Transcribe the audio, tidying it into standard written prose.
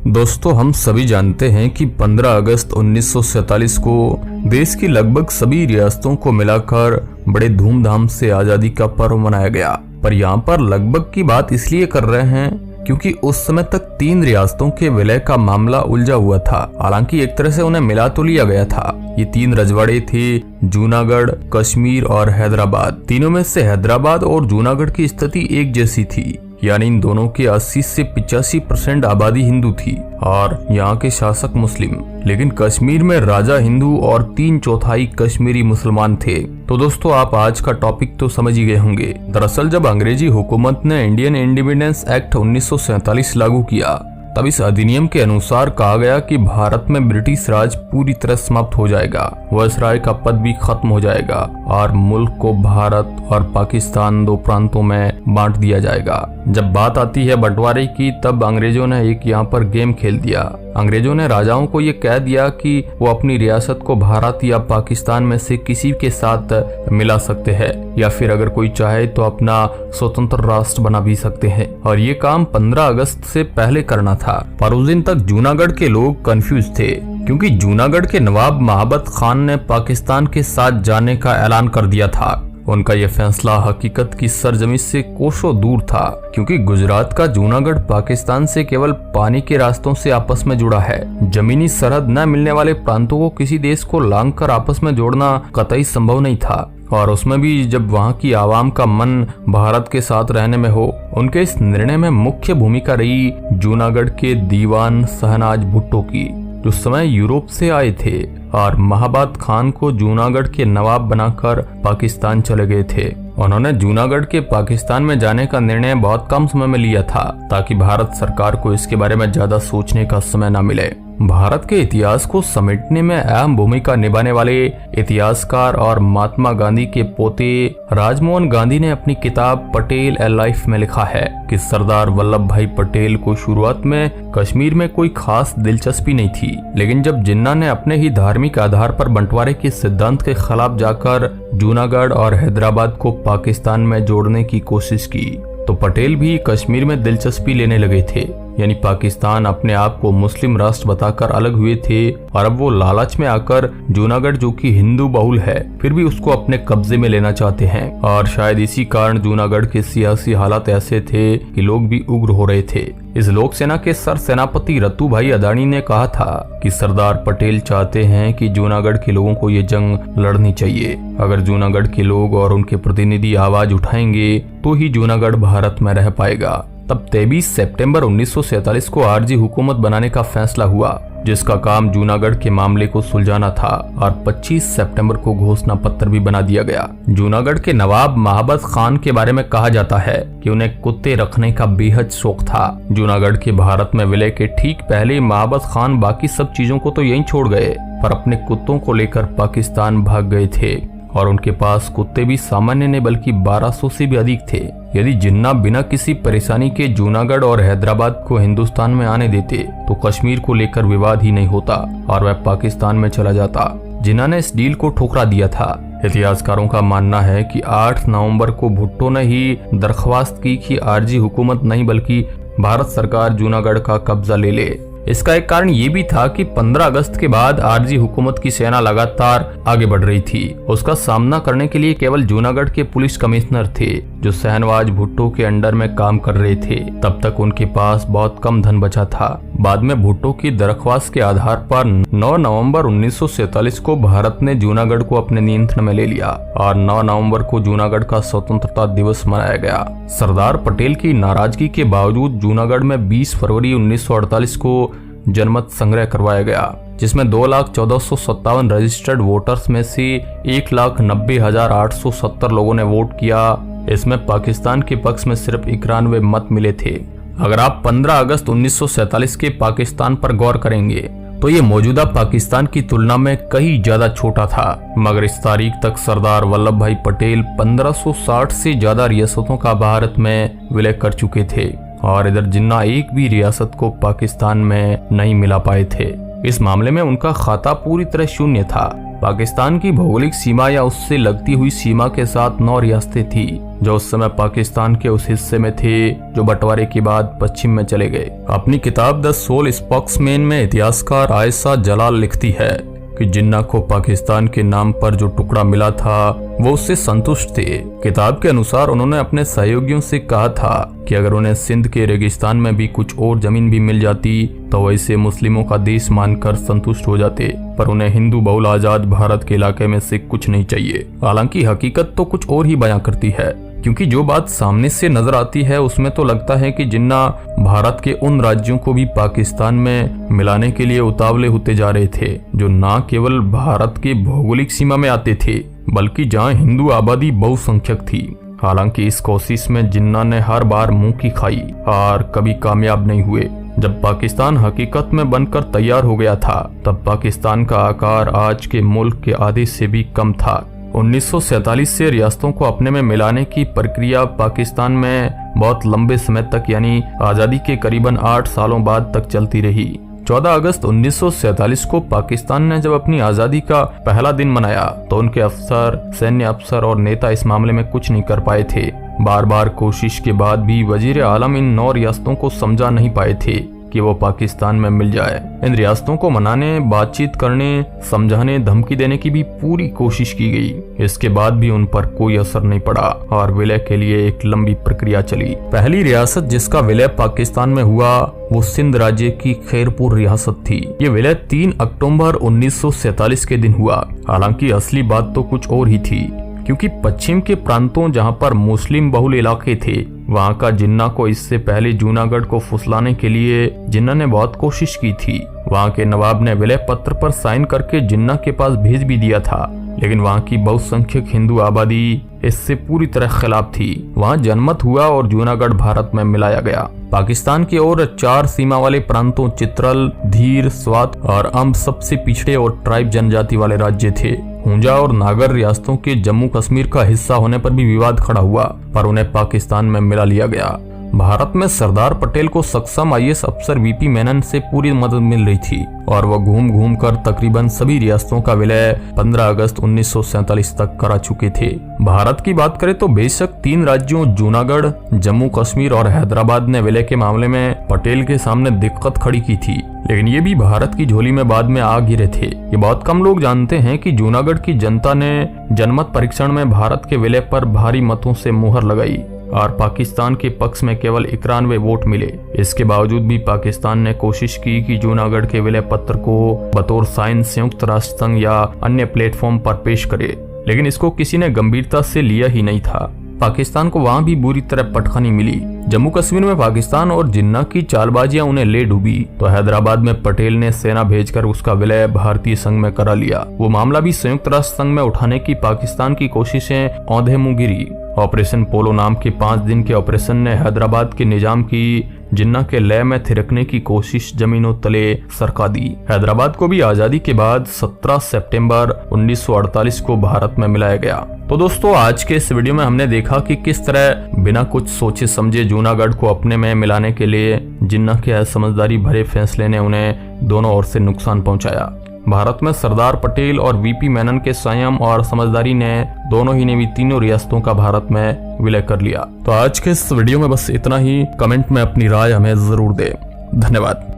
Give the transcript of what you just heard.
दोस्तों, हम सभी जानते हैं कि 15 अगस्त 1947 को देश की लगभग सभी रियासतों को मिलाकर बड़े धूमधाम से आजादी का पर्व मनाया गया। पर यहाँ पर लगभग की बात इसलिए कर रहे हैं क्योंकि उस समय तक 3 रियासतों के विलय का मामला उलझा हुआ था। हालांकि एक तरह से उन्हें मिला तो लिया गया था। ये 3 रजवाड़े थे, जूनागढ़, कश्मीर और हैदराबाद। तीनों में से हैदराबाद और जूनागढ़ की स्थिति एक जैसी थी, यानी इन दोनों की 80 से 85% आबादी हिंदू थी और यहाँ के शासक मुस्लिम। लेकिन कश्मीर में राजा हिंदू और 3/4 कश्मीरी मुसलमान थे। तो दोस्तों, आप आज का टॉपिक तो समझ ही गए होंगे। दरअसल जब अंग्रेजी हुकूमत ने इंडियन इंडिपेंडेंस एक्ट 1947 लागू किया, तब इस अधिनियम के अनुसार कहा गया कि भारत में ब्रिटिश राज पूरी तरह समाप्त हो जाएगा, वायसराय का पद भी खत्म हो जाएगा और मुल्क को भारत और पाकिस्तान 2 प्रांतों में बांट दिया जाएगा। जब बात आती है बंटवारे की, तब अंग्रेजों ने एक यहाँ पर गेम खेल दिया। अंग्रेजों ने राजाओं को ये कह दिया कि वो अपनी रियासत को भारत या पाकिस्तान में से किसी के साथ मिला सकते हैं, या फिर अगर कोई चाहे तो अपना स्वतंत्र राष्ट्र बना भी सकते हैं। और ये काम 15 अगस्त से पहले करना था। पर उस दिन तक जूनागढ़ के लोग कंफ्यूज थे, क्योंकि जूनागढ़ के नवाब महाबत खान ने पाकिस्तान के साथ जाने का ऐलान कर दिया था। उनका यह फैसला हकीकत की सरजमी से कोसों दूर था, क्योंकि गुजरात का जूनागढ़ पाकिस्तान से केवल पानी के रास्तों से आपस में जुड़ा है। जमीनी सरहद न मिलने वाले प्रांतों को किसी देश को लांघ कर आपस में जोड़ना कतई संभव नहीं था, और उसमें भी जब वहाँ की आवाम का मन भारत के साथ रहने में हो। उनके इस निर्णय में मुख्य भूमिका रही जूनागढ़ के दीवान शहनाज भुट्टो की, जो समय यूरोप से आए थे और महाबत खान को जूनागढ़ के नवाब बनाकर पाकिस्तान चले गए थे। उन्होंने जूनागढ़ के पाकिस्तान में जाने का निर्णय बहुत कम समय में लिया था, ताकि भारत सरकार को इसके बारे में ज्यादा सोचने का समय न मिले। भारत के इतिहास को समेटने में अहम भूमिका निभाने वाले इतिहासकार और महात्मा गांधी के पोते राजमोहन गांधी ने अपनी किताब पटेल ए लाइफ में लिखा है कि सरदार वल्लभ भाई पटेल को शुरुआत में कश्मीर में कोई खास दिलचस्पी नहीं थी, लेकिन जब जिन्ना ने अपने ही धार्मिक आधार पर बंटवारे के सिद्धांत के खिलाफ जाकर जूनागढ़ और हैदराबाद को पाकिस्तान में जोड़ने की कोशिश की, तो पटेल भी कश्मीर में दिलचस्पी लेने लगे थे। यानी पाकिस्तान अपने आप को मुस्लिम राष्ट्र बताकर अलग हुए थे, और अब वो लालच में आकर जूनागढ़, जो कि हिंदू बहुल है, फिर भी उसको अपने कब्जे में लेना चाहते हैं। और शायद इसी कारण जूनागढ़ के सियासी हालात ऐसे थे कि लोग भी उग्र हो रहे थे। इस लोक सेना के सर सेनापति रतु भाई अदानी ने कहा था कि सरदार पटेल चाहते हैं कि जूनागढ़ के लोगों को ये जंग लड़नी चाहिए। अगर जूनागढ़ के लोग और उनके प्रतिनिधि आवाज उठाएंगे तो ही जूनागढ़ भारत में रह पाएगा। तब 23 सितंबर 1947 को आरजी हुकूमत बनाने का फैसला हुआ, जिसका काम जूनागढ़ के मामले को सुलझाना था, और 25 सितंबर को घोषणा पत्र भी बना दिया गया। जूनागढ़ के नवाब महाबत खान के बारे में कहा जाता है कि उन्हें कुत्ते रखने का बेहद शौक था। जूनागढ़ के भारत में विलय के ठीक पहले महाबत खान बाकी सब चीजों को तो यहीं छोड़ गए, पर अपने कुत्तों को लेकर पाकिस्तान भाग गए थे। और उनके पास कुत्ते भी सामान्य नहीं बल्कि 1200 से भी अधिक थे। यदि जिन्ना बिना किसी परेशानी के जूनागढ़ और हैदराबाद को हिंदुस्तान में आने देते, तो कश्मीर को लेकर विवाद ही नहीं होता और वह पाकिस्तान में चला जाता। जिन्ना ने इस डील को ठुकरा दिया था। इतिहासकारों का मानना है कि 8 नवंबर को भुट्टो ने ही दरख्वास्त की कि आरजी हुकूमत नहीं बल्कि भारत सरकार जूनागढ़ का कब्जा ले ले। इसका एक कारण ये भी था कि 15 अगस्त के बाद आरजी हुकूमत की सेना लगातार आगे बढ़ रही थी। उसका सामना करने के लिए केवल जूनागढ़ के पुलिस कमिश्नर थे, जो शहनवाज भुट्टो के अंडर में काम कर रहे थे। तब तक उनके पास बहुत कम धन बचा था। बाद में भुट्टो की दरख्वास्त के आधार पर 9 नवंबर 1947 को भारत ने जूनागढ़ को अपने नियंत्रण में ले लिया और 9 नवंबर को जूनागढ़ का स्वतंत्रता दिवस मनाया गया। सरदार पटेल की नाराजगी के बावजूद जूनागढ़ में 20 फरवरी 1948 को जनमत संग्रह करवाया गया, जिसमें 2,14,57 रजिस्टर्ड वोटर्स में से 1,90,870 लोगों ने वोट किया। इसमें पाकिस्तान के पक्ष में सिर्फ 91 मत मिले थे। अगर आप 15 अगस्त 1947 के पाकिस्तान पर गौर करेंगे तो ये मौजूदा पाकिस्तान की तुलना में कहीं ज्यादा छोटा था, मगर इस तारीख तक सरदार वल्लभ भाई पटेल 1560 से ज्यादा रियासतों का भारत में विलय कर चुके थे, और इधर जिन्ना एक भी रियासत को पाकिस्तान में नहीं मिला पाए थे। इस मामले में उनका खाता पूरी तरह शून्य था। पाकिस्तान की भौगोलिक सीमा या उससे लगती हुई सीमा के साथ 9 रियासतें थी जो उस समय पाकिस्तान के उस हिस्से में थे जो बंटवारे के बाद पश्चिम में चले गए। अपनी किताब द सोल स्पोक्समैन में इतिहासकार आयशा जलाल लिखती है कि जिन्ना को पाकिस्तान के नाम पर जो टुकड़ा मिला था वो उससे संतुष्ट थे। किताब के अनुसार उन्होंने अपने सहयोगियों से कहा था कि अगर उन्हें सिंध के रेगिस्तान में भी कुछ और जमीन भी मिल जाती तो वैसे मुस्लिमों का देश मानकर संतुष्ट हो जाते, पर उन्हें हिंदू बहुल आजाद भारत के इलाके में से कुछ नहीं चाहिए। हालांकि हकीकत तो कुछ और ही बयां करती है, क्योंकि जो बात सामने से नजर आती है उसमें तो लगता है कि जिन्ना भारत के उन राज्यों को भी पाकिस्तान में मिलाने के लिए उतावले होते जा रहे थे जो न केवल भारत के भौगोलिक सीमा में आते थे बल्कि जहां हिंदू आबादी बहुसंख्यक थी। हालांकि इस कोशिश में जिन्ना ने हर बार मुंह की खाई और कभी कामयाब नहीं हुए। जब पाकिस्तान हकीकत में बनकर तैयार हो गया था तब पाकिस्तान का आकार आज के मुल्क के आधे से भी कम था। 1947 से रियासतों को अपने में मिलाने की प्रक्रिया पाकिस्तान में बहुत लंबे समय तक यानी आजादी के करीबन 8 सालों बाद तक चलती रही। 14 अगस्त 1947 को पाकिस्तान ने जब अपनी आजादी का पहला दिन मनाया तो उनके अफसर, सैन्य अफसर और नेता इस मामले में कुछ नहीं कर पाए थे। बार बार कोशिश के बाद भी वजीर आलम इन 9 रियासतों को समझा नहीं पाए थे कि वो पाकिस्तान में मिल जाए। इन रियासतों को मनाने, बातचीत करने, समझाने, धमकी देने की भी पूरी कोशिश की गई। इसके बाद भी उन पर कोई असर नहीं पड़ा और विलय के लिए एक लंबी प्रक्रिया चली। पहली रियासत जिसका विलय पाकिस्तान में हुआ वो सिंध राज्य की खैरपुर रियासत थी। ये विलय 3 अक्टूबर 1947 के दिन हुआ। हालांकि असली बात तो कुछ और ही थी, क्योंकि पश्चिम के प्रांतों जहां पर मुस्लिम बहुल इलाके थे वहां का जिन्ना को इससे पहले जूनागढ़ को फुसलाने के लिए जिन्ना ने बहुत कोशिश की थी। वहां के नवाब ने विलय पत्र पर साइन करके जिन्ना के पास भेज भी दिया था, लेकिन वहां की बहुसंख्यक हिंदू आबादी इससे पूरी तरह खिलाफ थी। वहां जनमत हुआ और जूनागढ़ भारत में मिलाया गया। पाकिस्तान की ओर 4 सीमा वाले प्रांतों चित्रल, धीर, स्वात और अम्ब सबसे पिछड़े और ट्राइब जनजाति वाले राज्य थे। हुंजा और नागर रियासतों के जम्मू कश्मीर का हिस्सा होने पर भी विवाद खड़ा हुआ, पर उन्हें पाकिस्तान में मिला लिया गया। भारत में सरदार पटेल को सक्षम IAS अफसर VP मेनन से पूरी मदद मिल रही थी और वह घूम घूम कर तकरीबन सभी रियासतों का विलय 15 अगस्त 1947 तक करा चुके थे। भारत की बात करें तो बेशक 3 राज्यों जूनागढ़, जम्मू कश्मीर और हैदराबाद ने विलय के मामले में पटेल के सामने दिक्कत खड़ी की थी, लेकिन ये भी भारत की झोली में बाद में आ गिरे थे। ये बहुत कम लोग जानते हैं कि जूनागढ़ की जनता ने जनमत परीक्षण में भारत के विलय पर भारी मतों से मुहर लगाई और पाकिस्तान के पक्ष में केवल 91 वोट मिले। इसके बावजूद भी पाकिस्तान ने कोशिश की कि जूनागढ़ के विलय पत्र को बतौर साइन संयुक्त राष्ट्र संघ या अन्य प्लेटफॉर्म पर पेश करे, लेकिन इसको किसी ने गंभीरता से लिया ही नहीं था। पाकिस्तान को वहां भी बुरी तरह पटखनी मिली। जम्मू कश्मीर में पाकिस्तान और जिन्ना की चालबाजियां उन्हें ले डूबी तो हैदराबाद में पटेल ने सेना भेजकर उसका विलय भारतीय संघ में करा लिया। वो मामला भी संयुक्त राष्ट्र संघ में उठाने की पाकिस्तान की कोशिशें औंधे मुंह गिरी। ऑपरेशन पोलो नाम के 5 दिन के ऑपरेशन ने हैदराबाद के निजाम की जिन्ना के लय में थिरकने की कोशिश जमीनों तले सरका दी। हैदराबाद को भी आजादी के बाद 17 सितंबर 1948 को भारत में मिलाया गया। तो दोस्तों, आज के इस वीडियो में हमने देखा कि किस तरह बिना कुछ सोचे समझे जूनागढ़ को अपने में मिलाने के लिए जिन्ना के समझदारी भरे फैसले ने उन्हें दोनों ओर से नुकसान पहुंचाया। भारत में सरदार पटेल और VP मेनन के संयम और समझदारी ने दोनों ही ने भी तीनों रियासतों का भारत में विलय कर लिया। तो आज के इस वीडियो में बस इतना ही। कमेंट में अपनी राय हमें जरूर दें। धन्यवाद।